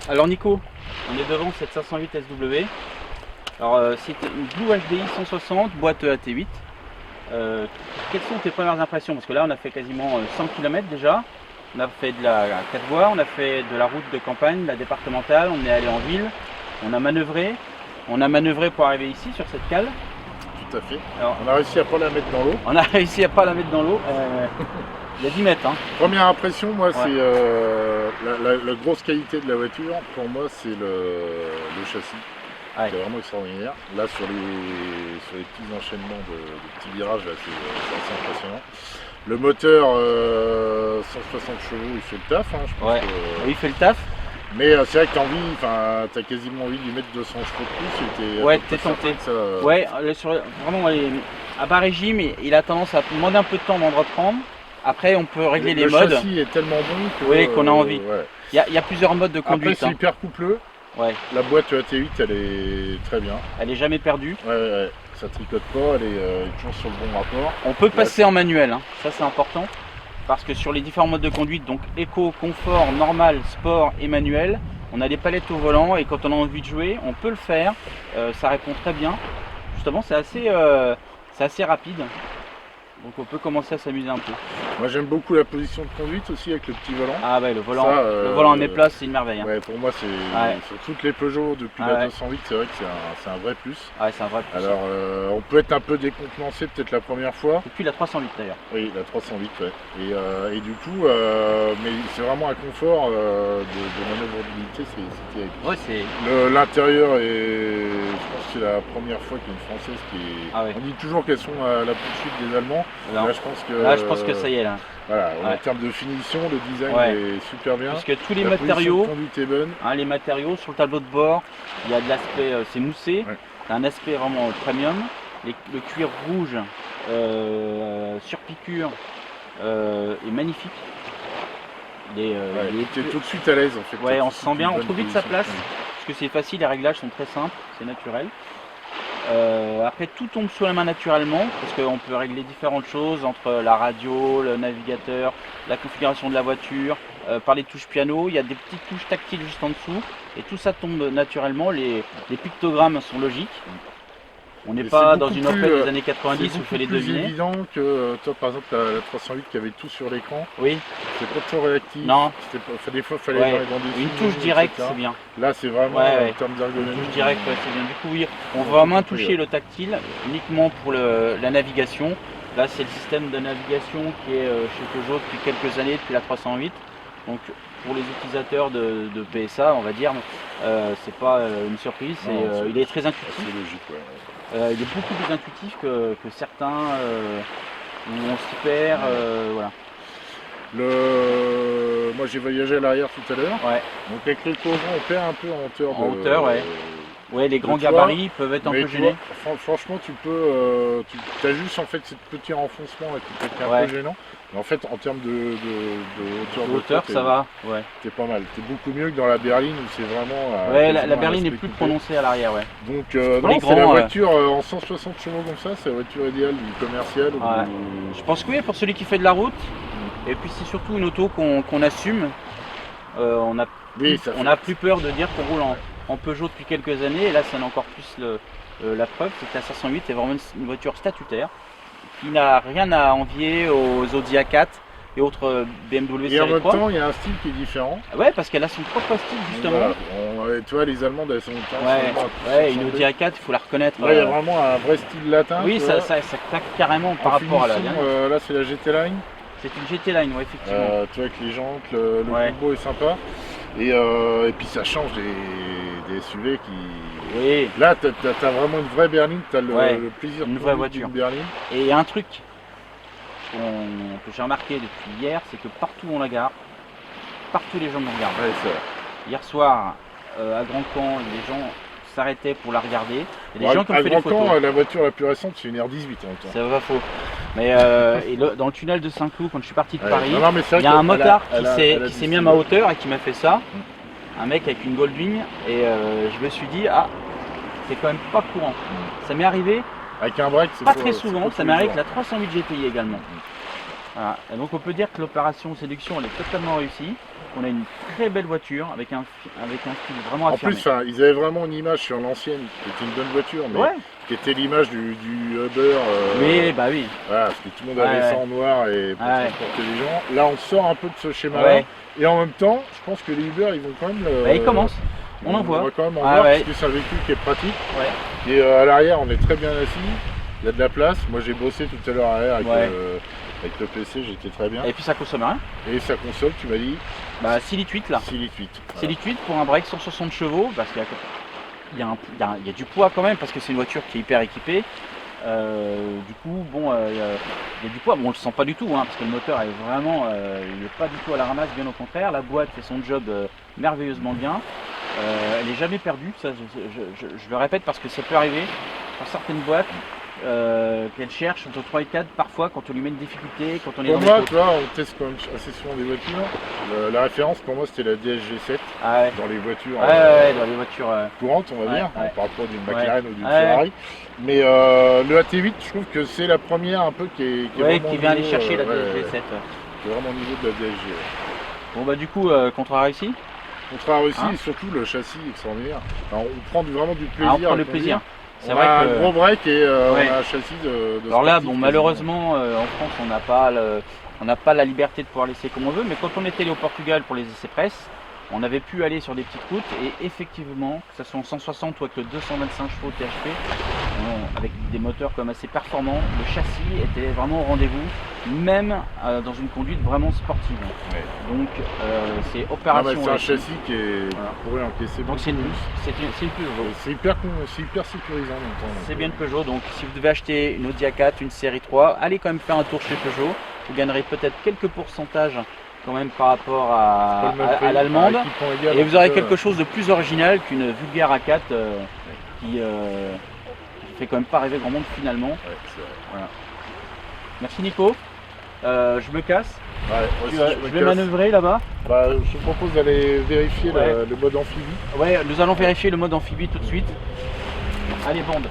Alors Nico, on est devant cette 508 SW. Alors c'est une Blue HDI 160, boîte AT8. Quelles sont tes premières impressions? Parce que là on a fait quasiment 100 km déjà. On a fait de la 4 voies, on a fait de la route de campagne, la départementale, on est allé en ville, on a manœuvré. On a manœuvré pour arriver ici sur cette cale. Tout à fait. Alors, on a réussi à pas la mettre dans l'eau. On a réussi à pas la mettre dans l'eau. Il y a 10 mètres. Hein. Première impression, moi, ouais. c'est la grosse qualité de la voiture. Pour moi, c'est le châssis. Ouais. C'est vraiment extraordinaire. Là, sur les petits enchaînements de petits virages, là, c'est assez impressionnant. Le moteur 160 chevaux, il fait le taf. Hein, je pense ouais. Oui, il fait le taf. Mais c'est vrai que t'as quasiment envie de lui mettre 200 chevaux de plus. Ouais, t'es tenté. Ouais, vraiment, à bas régime, il a tendance à demander un peu de temps avant de reprendre. Après, on peut régler les modes. Le châssis est tellement bon qu'on a envie. Ouais. Il y a plusieurs modes de conduite. Après, c'est hyper coupleux. Ouais. La boîte AT8, elle est très bien. Elle est jamais perdue. Ouais. Ça tricote pas, elle est toujours sur le bon rapport. On peut passer en manuel, hein. Ça c'est important. Parce que sur les différents modes de conduite, donc éco, confort, normal, sport et manuel, on a des palettes au volant et quand on a envie de jouer, on peut le faire. Ça répond très bien. Justement, c'est assez rapide. Donc on peut commencer à s'amuser un peu. Moi j'aime beaucoup la position de conduite aussi avec le petit volant. Ah ouais, le volant à mes places, c'est une merveille. Hein. Ouais, pour moi c'est sur toutes les Peugeot depuis la 208, c'est vrai que c'est un vrai plus. Ouais, c'est un vrai plus. Alors on peut être un peu décontenancé peut-être la première fois. Depuis la 308 d'ailleurs. Oui, la 308, ouais. Et du coup, mais c'est vraiment un confort de manœuvrabilité, c'est terrible. Ouais, l'intérieur est, je pense que c'est la première fois qu'il y a une française qui est. Ah ouais. On dit toujours qu'elles sont à la poursuite des Allemands. Là, je pense que ça y est là. Voilà, en termes de finition, le design est super bien. Parce que tous les matériaux, la conduite est bonne. Hein, les matériaux sur le tableau de bord, il y a de l'aspect, c'est moussé, un aspect vraiment premium. Le cuir rouge sur piqûre est magnifique. Il est tout de suite à l'aise en fait. Ouais, on se sent bien, on trouve vite sa place. Parce que c'est facile, les réglages sont très simples, c'est naturel. Après tout tombe sous la main naturellement parce qu'on peut régler différentes choses entre la radio, le navigateur, la configuration de la voiture, par les touches piano, il y a des petites touches tactiles juste en dessous et tout ça tombe naturellement, les pictogrammes sont logiques. On n'est pas dans une Opel des années 90 où il fait les deviner. C'est évident que toi par exemple la 308 qui avait tout sur l'écran, oui. c'est pas toujours réactif. Non. Des fois il fallait arriver dans des une touche directe c'est bien. Là c'est vraiment en termes d'ergonomie. Une touche directe c'est bien. Du coup oui, on va vraiment toucher le tactile uniquement pour la navigation. Là c'est le système de navigation qui est chez Peugeot depuis quelques années, depuis la 308. Donc pour les utilisateurs de PSA on va dire, c'est pas une surprise, il est très intuitif. C'est logique, il est beaucoup plus intuitif que certains où on s'y perd. Voilà. Moi j'ai voyagé à l'arrière tout à l'heure. Ouais. Donc avec les cauvons on perd un peu en hauteur. En hauteur, ouais. Ouais, les grands gabarits peuvent être un peu gênés. Franchement, tu as juste en fait ce petit renfoncement là, qui peut être un peu gênant. Mais en fait, en termes de hauteur, ça va. Ouais. C'est pas mal. C'est beaucoup mieux que dans la berline où c'est vraiment. Ouais, la berline est plus prononcée à l'arrière, ouais. Donc, c'est la voiture en 160 chevaux comme ça, c'est la voiture idéale du commercial. Ouais. Je pense que oui, pour celui qui fait de la route. Et puis c'est surtout une auto qu'on assume. On a plus peur de dire qu'on roule en Peugeot depuis quelques années, et là ça en a encore plus la preuve, c'est que la 508 est vraiment une voiture statutaire qui n'a rien à envier aux Audi A4 et autres BMW série 3. Et en même 3. temps il y a un style qui est différent. Ouais, parce qu'elle a son propre style justement. Voilà. Tu vois, les Allemandes elles sont une Audi A4 il faut la reconnaître. Là il y a vraiment un vrai style latin. Oui, ça claque carrément par rapport à la dernière. Là c'est la GT Line. C'est une GT Line, ouais, effectivement. Tu vois, avec les jantes, le combo est sympa. Et puis ça change des SUV qui. Oui. Là, tu as vraiment une vraie berline, tu as le plaisir une vraie voiture. Berline. Et il y a un truc que j'ai remarqué depuis hier, c'est que partout où on la gare, partout les gens nous regardent. Ouais, hier soir, à Grand Camp, les gens s'arrêtaient pour la regarder. Il y a des gens qui ont fait des photos. La voiture la plus récente, c'est une R18 en même temps. C'est pas faux. Mais dans le tunnel de Saint-Cloud, quand je suis parti de Paris, il y a un motard qui s'est mis à ma hauteur et qui m'a fait ça. Un mec avec une Goldwing. Et je me suis dit, c'est quand même pas courant. Ça m'est arrivé avec un break, pas très souvent. Ça m'est arrivé avec la 308 GTI également. Voilà. Et donc on peut dire que l'opération séduction elle est totalement réussie. qu'on a une très belle voiture avec un style vraiment En affirmé. plus, ils avaient vraiment une image sur l'ancienne, qui était une bonne voiture, mais Ouais, qui était l'image du Uber. oui, bah oui. Voilà, parce que tout le monde avait Ouais, ça en noir et pour Ouais. transporter les gens. Là, on sort un peu de ce schéma-là. Ouais. Et en même temps, je pense que les Uber, ils vont quand même. Bah, il commence. On en voit. va quand même en Ah, voir ouais. parce que c'est un véhicule qui est pratique. Ouais. Et à l'arrière, on est très bien assis. Il y a de la place. Moi, j'ai bossé tout à l'heure à l'arrière avec le PC, j'étais très bien. Et puis ça consomme rien. Et sa console, tu m'as dit Bah 6 litres 8 là. 6 litres 8. 6 litres 8 pour un break 160 chevaux, parce qu'il y a du poids quand même, parce que c'est une voiture qui est hyper équipée. Du coup, bon, il y a du poids. Bon, on le sent pas du tout, hein, parce que le moteur est vraiment, il n'est pas du tout à la ramasse, bien au contraire. La boîte fait son job merveilleusement bien. Elle n'est jamais perdue, ça, je le répète, parce que ça peut arriver pour certaines boîtes qu'elles cherchent entre 3 et 4 parfois quand on lui met une difficulté, quand on est Pour dans moi, les tu vois, on teste quand même assez souvent des voitures. La référence pour moi, c'était la DSG7 Ah ouais. dans les voitures Ouais, dans les voitures. courantes, on va Ouais, dire. ouais. On parle pas d'une McLaren ou d'une Ouais. Ferrari. Mais le AT8, je trouve que c'est la première un peu qui est vraiment qui au vient aller niveau, chercher la ouais, DSG7. qui est vraiment au niveau de la DSG. Ouais. Bon bah du coup, contrat réussi. Contrat réussi Hein et surtout le châssis extraordinaire. Alors, on prend vraiment du Ah, plaisir. on prend à le conduire. plaisir. C'est On vrai a que. un gros break et Ouais. on a un châssis de Alors là, sportif bon, quasiment. malheureusement, en France, on n'a pas la liberté de pouvoir laisser comme on veut, mais quand on était allé au Portugal pour les essais presse, on avait pu aller sur des petites routes et effectivement, que ce soit en 160 ou avec le 225 chevaux THP, avec des moteurs comme assez performants, le châssis était vraiment au rendez-vous, même dans une conduite vraiment sportive. Ouais. Donc c'est Non, mais opération. c'est un réussie. châssis qui est Voilà. pourrait encaisser Donc beaucoup c'est une plus. Peugeot. C'est hyper sécurisant en même temps. C'est bien une Peugeot, donc si vous devez acheter une Audi A4, une série 3, allez quand même faire un tour chez Peugeot. Vous gagnerez peut-être quelques pourcentages quand même par rapport à l'allemande. Et vous aurez quelque chose de plus original qu'une vulgaire A4 qui fait quand même pas rêver grand monde finalement. Ouais, c'est vrai. Voilà. Merci Nico. Je me casse. Ouais, moi aussi, Je me vais casse. manœuvrer là-bas. Bah, je te propose d'aller vérifier Ouais. le mode amphibie. Ouais, nous allons vérifier le mode amphibie tout de suite. Allez, bande.